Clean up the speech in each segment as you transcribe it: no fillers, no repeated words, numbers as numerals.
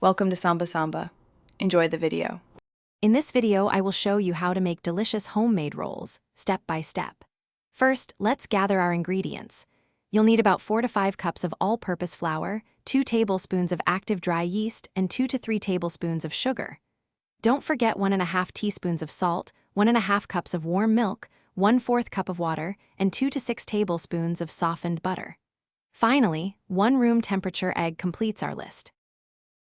Welcome to Samba Samba. Enjoy the video. In this video, I will show you how to make delicious homemade rolls, step by step. First, let's gather our ingredients. You'll need about 4 to 5 cups of all-purpose flour, 2 tablespoons of active dry yeast, and 2 to 3 tablespoons of sugar. Don't forget 1½ teaspoons of salt, 1½ cups of warm milk, 1/4 cup of water, and 2 to 6 tablespoons of softened butter. Finally, 1 room temperature egg completes our list.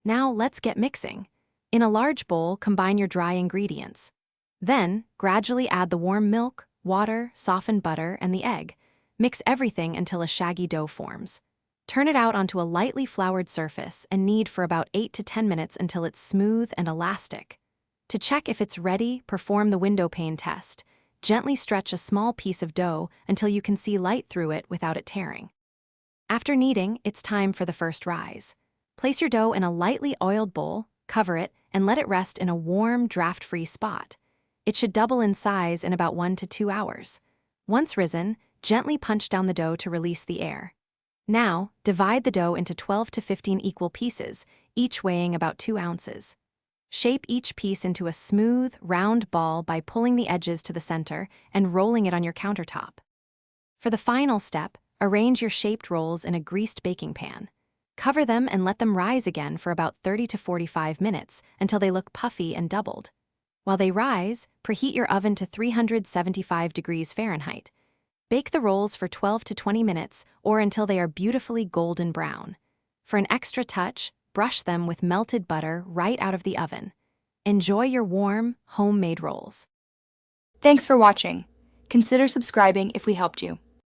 Now let's get mixing. In a large bowl, combine your dry ingredients. Then, gradually add the warm milk, water, softened butter, and the egg. Mix everything until a shaggy dough forms. Turn it out onto a lightly floured surface and knead for about 8 to 10 minutes until it's smooth and elastic. To check if it's ready, perform the window pane test. Gently stretch a small piece of dough until you can see light through it without it tearing. After kneading, it's time for the first rise. Place your dough in a lightly oiled bowl, cover it, and let it rest in a warm, draft-free spot. It should double in size in about 1 to 2 hours. Once risen, gently punch down the dough to release the air. Now, divide the dough into 12 to 15 equal pieces, each weighing about 2 ounces. Shape each piece into a smooth, round ball by pulling the edges to the center and rolling it on your countertop. For the final step, arrange your shaped rolls in a greased baking pan. Cover them and let them rise again for about 30 to 45 minutes until they look puffy and doubled. While they rise, preheat your oven to 375 degrees Fahrenheit. Bake the rolls for 12 to 20 minutes or until they are beautifully golden brown. For an extra touch, brush them with melted butter right out of the oven. Enjoy your warm, homemade rolls. Thanks for watching. Consider subscribing if we helped you.